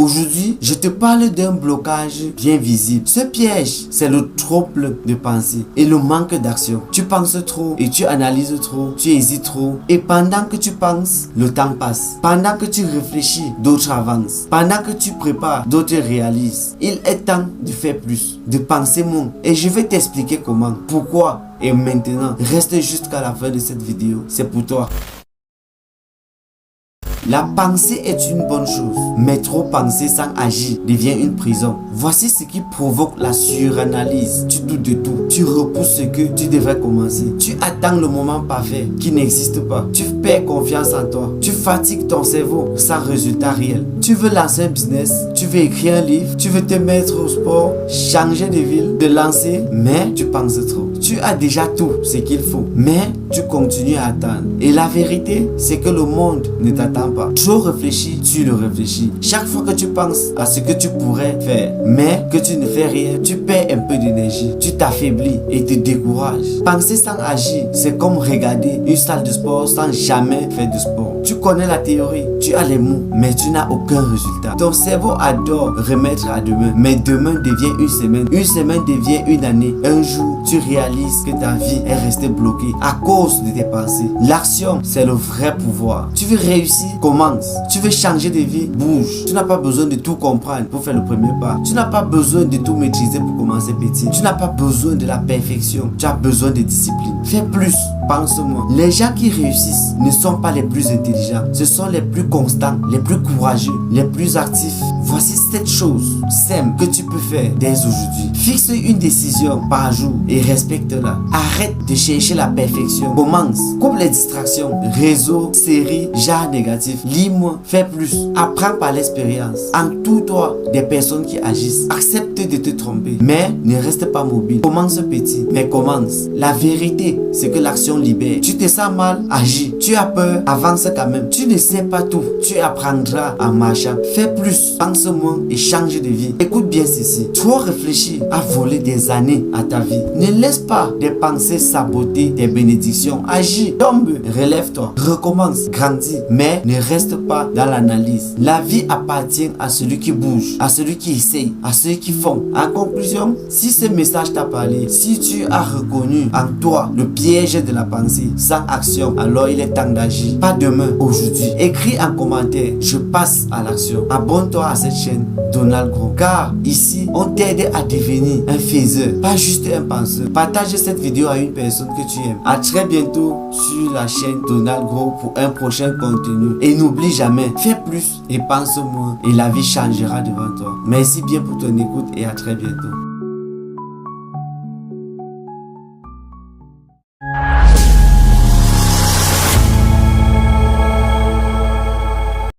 Aujourd'hui, je te parle d'un blocage bien visible. Ce piège, c'est le trouble de pensée et le manque d'action. Tu penses trop et tu analyses trop, tu hésites trop. Et pendant que tu penses, le temps passe. Pendant que tu réfléchis, d'autres avancent. Pendant que tu prépares, d'autres réalisent. Il est temps de faire plus, de penser moins. Et je vais t'expliquer comment, pourquoi. Et maintenant, reste jusqu'à la fin de cette vidéo. C'est pour toi. La pensée est une bonne chose, mais trop penser sans agir devient une prison. Voici ce qui provoque la suranalyse. Tu doutes de tout, tu repousses ce que tu devrais commencer. Tu attends le moment parfait qui n'existe pas. Tu perds confiance en toi. Tu fatigues ton cerveau sans résultat réel. Tu veux lancer un business, tu veux écrire un livre, tu veux te mettre au sport, changer de ville, te lancer, mais tu penses trop. Tu as déjà tout ce qu'il faut, mais tu continues à attendre. Et la vérité, c'est que le monde ne t'attend pas. Trop réfléchi, tu le réfléchis. Chaque fois que tu penses à ce que tu pourrais faire, mais que tu ne fais rien, tu perds un peu d'énergie, tu t'affaiblis et te décourages. Penser sans agir, c'est comme regarder une salle de sport sans jamais faire de sport. Tu connais la théorie, tu as les mots, mais tu n'as aucun résultat. Ton cerveau adore remettre à demain, mais demain devient une semaine devient une année. Un jour, tu réalises que ta vie est restée bloquée à cause de tes pensées. L'action, c'est le vrai pouvoir. Tu veux réussir, commence. Tu veux changer de vie, bouge. Tu n'as pas besoin de tout comprendre pour faire le premier pas. Tu n'as pas besoin de tout maîtriser pour commencer petit. Tu n'as pas besoin de la perfection. Tu as besoin de discipline. Fais plus, pense-moi. Les gens qui réussissent ne sont pas les plus intelligents. Ce sont les plus constants, les plus courageux, les plus actifs. Voici 7 choses simples que tu peux faire dès aujourd'hui. Fixe une décision par jour et respecte-la. Arrête de chercher la perfection. Commence. Coupe les distractions. Réseaux, séries, genre négatif. Lis-moi. Fais plus. Apprends par l'expérience. Entoure-toi des personnes qui agissent. Accepte de te tromper. Mais ne reste pas mobile. Commence petit. Mais commence. La vérité, c'est que l'action libère. Tu te sens mal, agis. Tu as peur, avance quand même. Tu ne sais pas tout. Tu apprendras en marchant. Fais plus. Pense moins et change de vie. Écoute bien ceci. Trop réfléchir à voler des années à ta vie. Ne laisse pas des pensées saboter tes bénédictions. Agis, tombe, relève-toi, recommence, grandis, mais ne reste pas dans l'analyse. La vie appartient à celui qui bouge, à celui qui essaye, à ceux qui font. En conclusion, si ce message t'a parlé, si tu as reconnu en toi le piège de la pensée sans action, alors il est temps d'agir. Pas demain, aujourd'hui. Écris en commentaire, je passe à l'action. Abonne-toi à cette chaîne Donald Gros, car ici on t'aide à devenir un faiseur, pas juste un penseur. Partage cette vidéo à une personne que tu aimes. À très bientôt sur la chaîne Donald Gros pour un prochain contenu. Et n'oublie jamais, fais plus et pense moins et la vie changera devant toi. Merci bien pour ton écoute et à très bientôt.